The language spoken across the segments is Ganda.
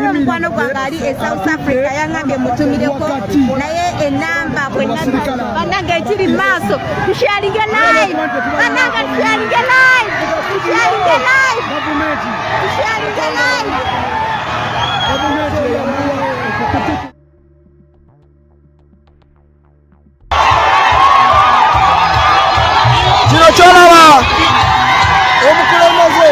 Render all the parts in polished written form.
Omukwano gwange ali e South Africa yangambye mutumireko naye enamba bannange ekiri maaso tusharinge live bannange tusharinge live kino kyolaba omukulembeze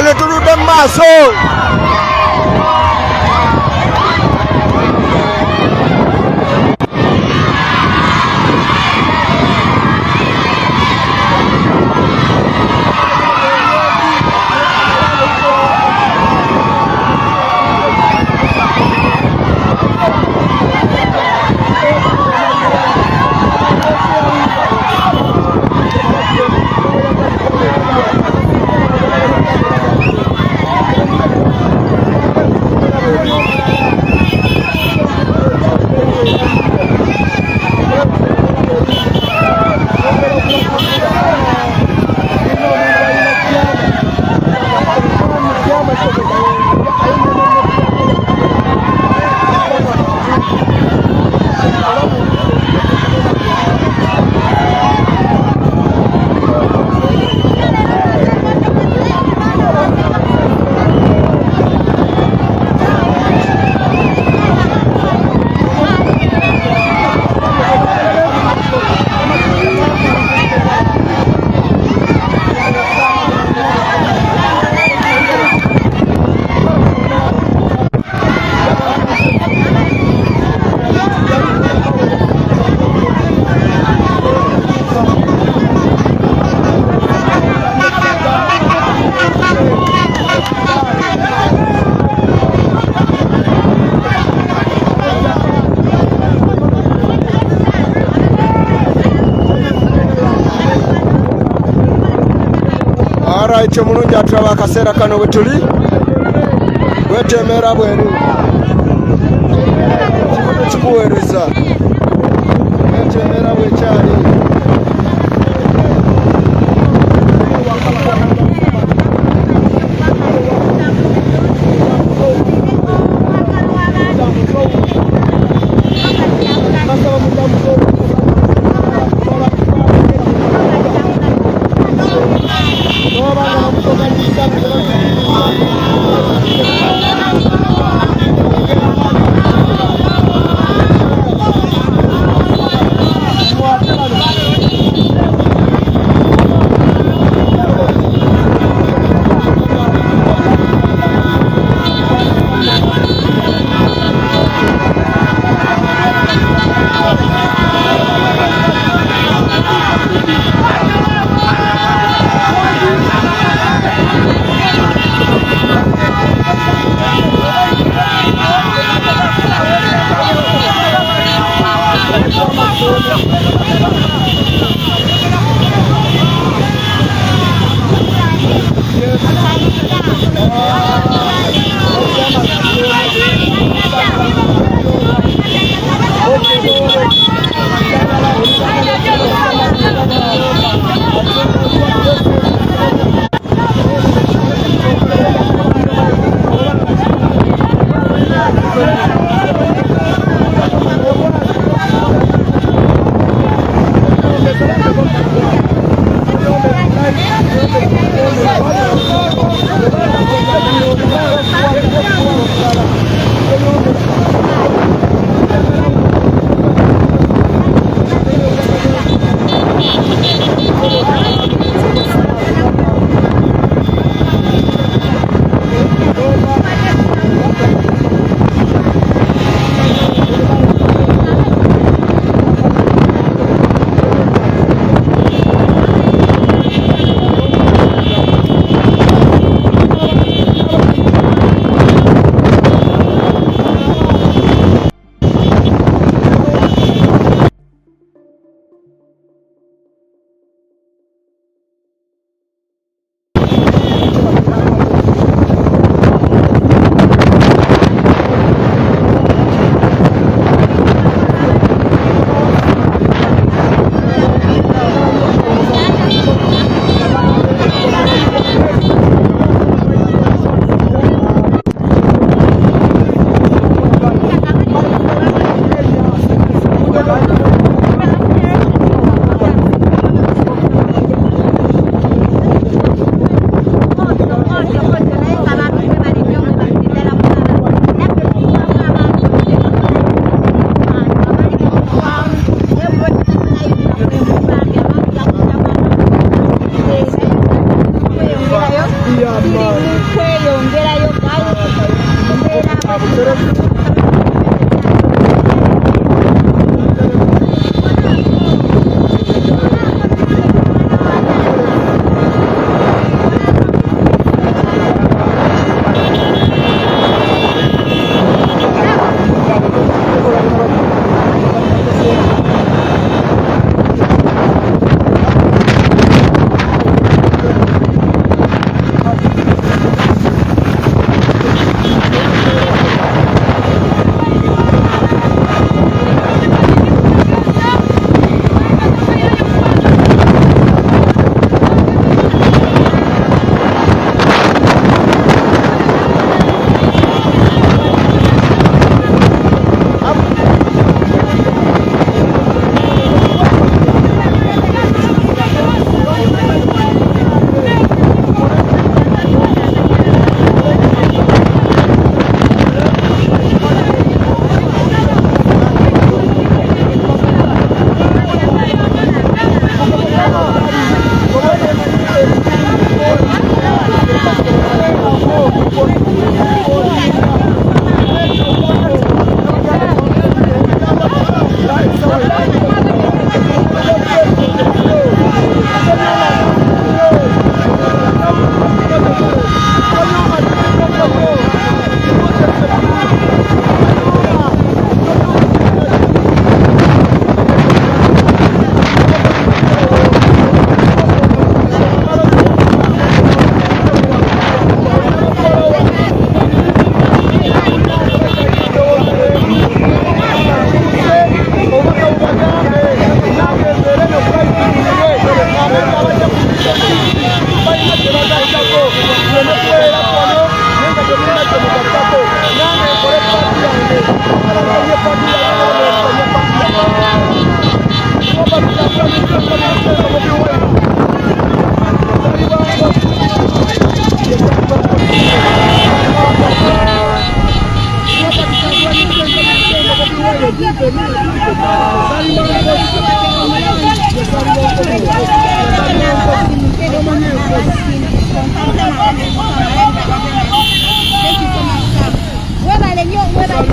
le tour de Maso. Alright, mulungi atulaba akaseera kano bwe tuli wetemera bweru kikuweereza wetemera bwekyali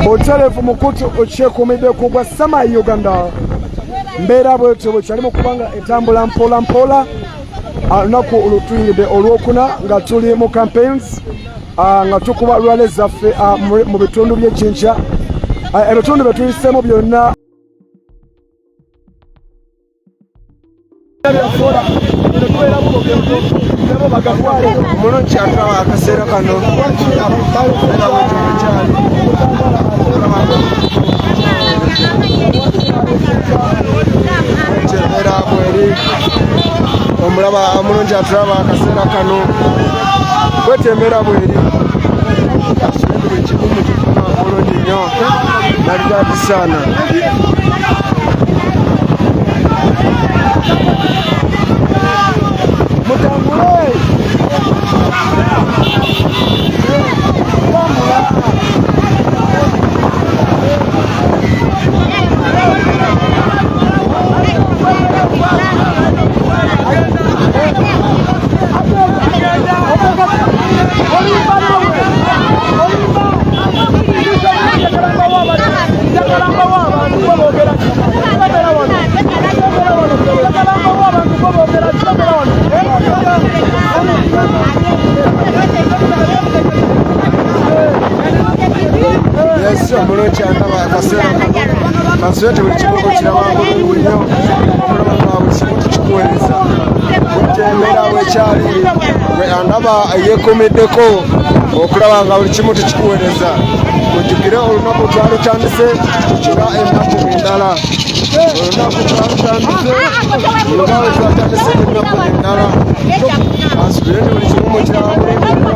Otelefu mukutu okyekuumiddeko gwa Sama Uganda mbeera bwetyo bwekyalimu kubanga etambula mpola mpola olunaku olutuyingidde olwokuna nga tuli mu campaigns nga tukuba lwale zaffe mu bitundu by'Ejjinja ebitundu bye tuyiseemu byonna Mulungi atulaba akaseera kano embeera bweri omulaba mulungi atulaba akaseera kano bwetyo embeera bweri ekirembere ekibumu kifuna bulungi nnyo nalidaadisaana mutambule mulungi atulaba akaseera kanswete buli kibugo kiraba bulungi nnyo omulaba nga buli kimu tukikuweereza bwetyo embeera bwekyali andaba yeekuumiddeko okulaba nga buli kimu tukikuweereza mujjukire olunaku twalutandise nga ennaku endala olunaku twalutandise nga twatandise ennaku endala asubire ne buli kimu mukiraba bulungi nnyo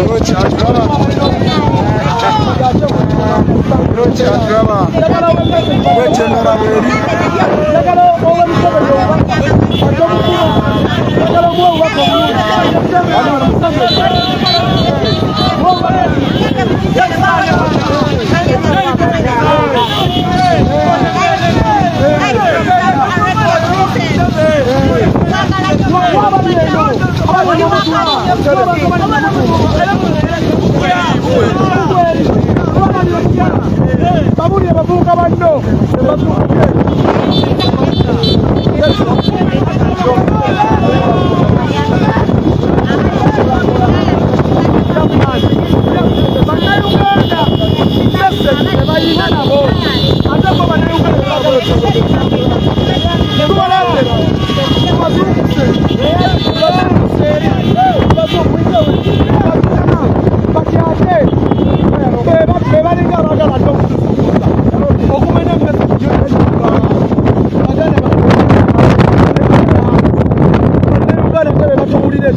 mulungi atulaba mulungi atulaba bwetyo endala bweri Hey!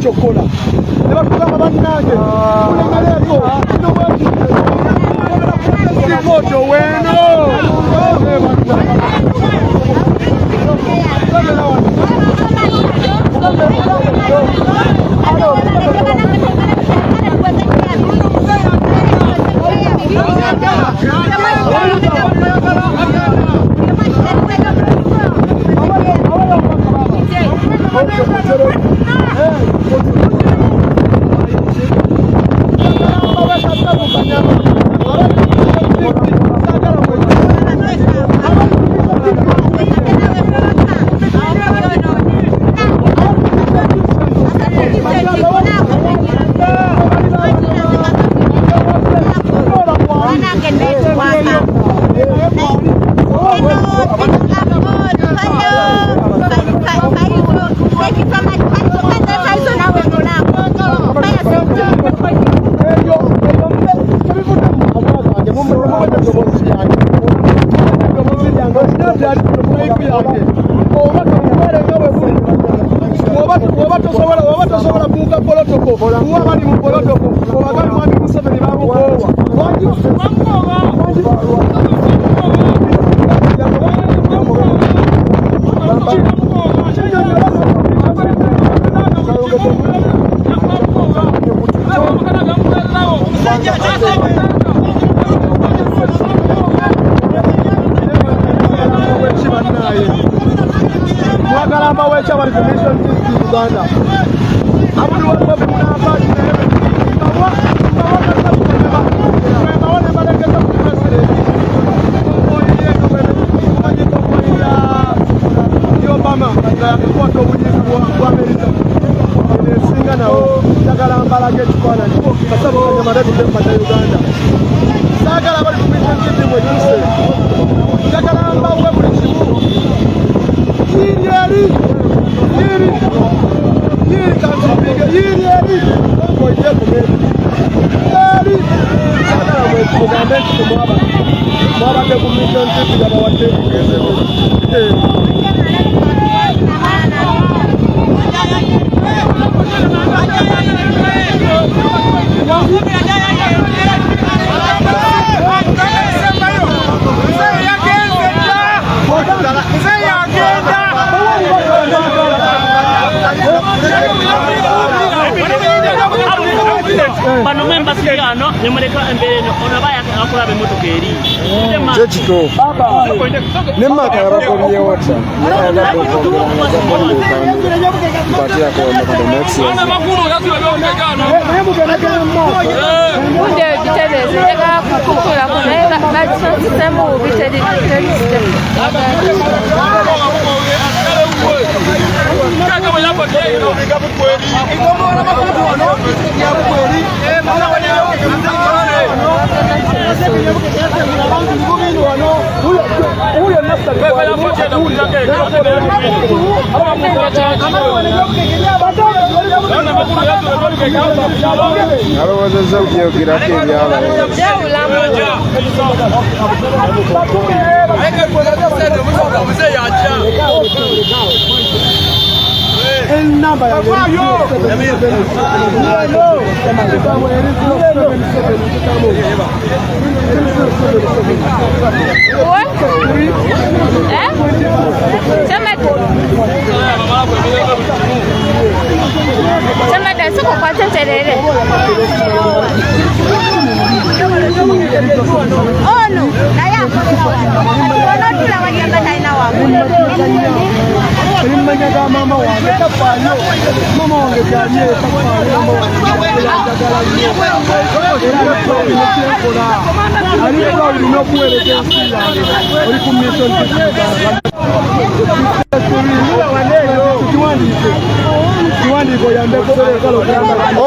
kyokkola ne batugamba bannange kulemereko kikoto weno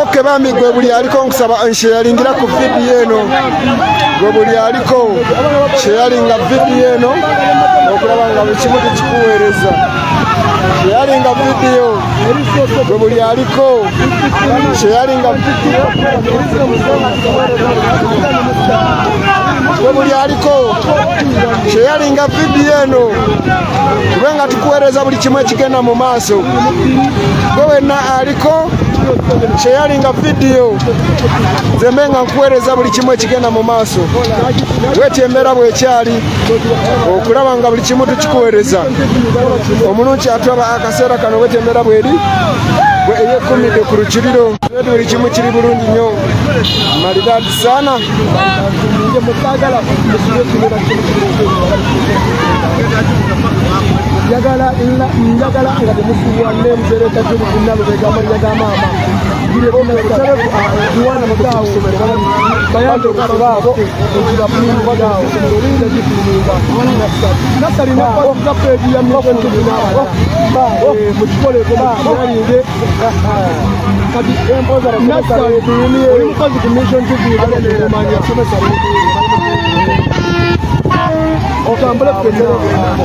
Okay bami gwe buli aliko nkusaba nsharingira ku video eno gwe buli aliko sharinga video eno okulaba nga ekimu tekikuweereza sharinga video gwe buli aliko sharinga video gwe buli aliko sheyalinga vidiyo eno kubenga tukuweereza buli kimu ekigenda mu maaso. Gwe wenna aliko sheyalinga vidiyo zembe nga nkuweereza buli kimu ekigenda mu maaso. Bwetyo embeera bwekyali okulaba nga buli kimu tukikuweereza. Omulungi atulaba akaseera kano bwetyo embeera bweri bwe eyekumidde ku lukiriro. Buli kimu kiri bulungi nnyo maridadi sana. Njagala nga temufuuwa n'emuzereka gy'omukunalo begamba lyaga maama diwana mudaawo bayambe okubaabo okibapulumubagaawo olinda gifulumunga nasalina kapeegi ya mukikoleko yalinge kati oli mukozi ku mission tv balemanya asomesa otambule ffenna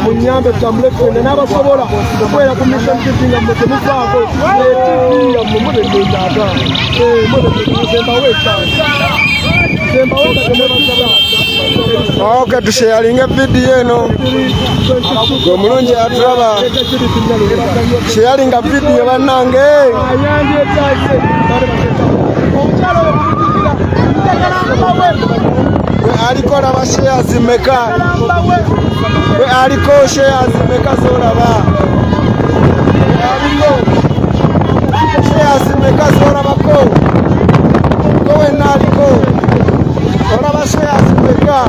munyambe tutambule ffenna n'abasobola okwera ku mission tv nga mmwe temufaako tv yammwe mubenezaata mubenezembawo ekyanga zembawo nga temwebasaba oke tusheyalinga vidiyo eno gwe omulungi atulaba sheyalinga vidiyo bannange ayandyetaise omukyalo we aliko laba shares meka we aliko shares meka zolaba we aliko shares meka zolabako gwe wenna aliko olaba shares meka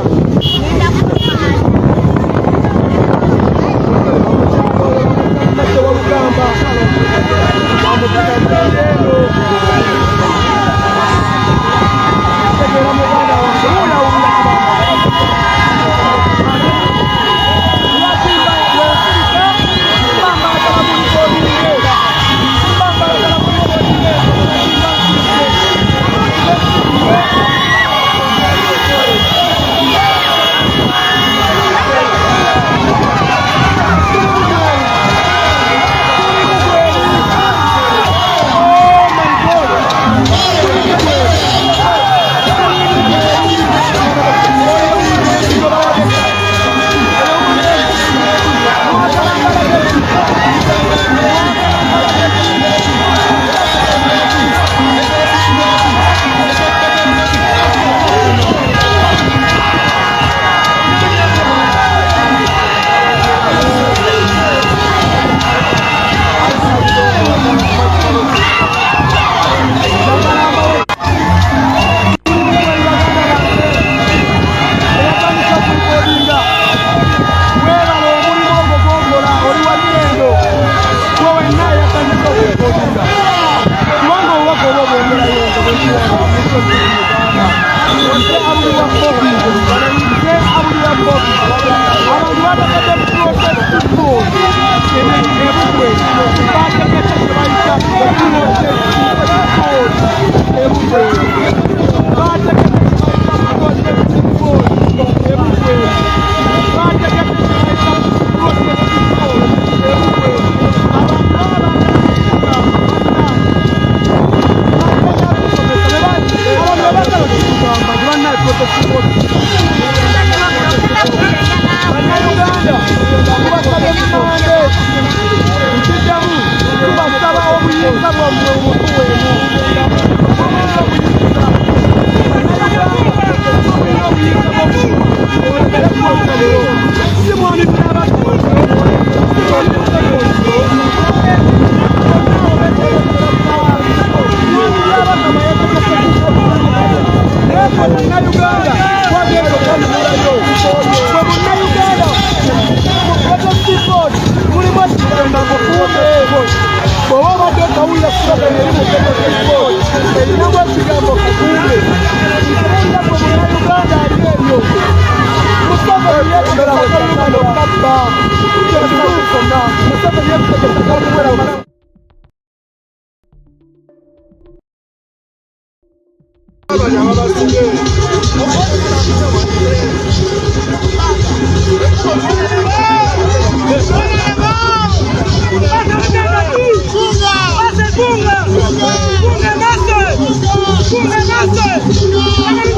Thank you.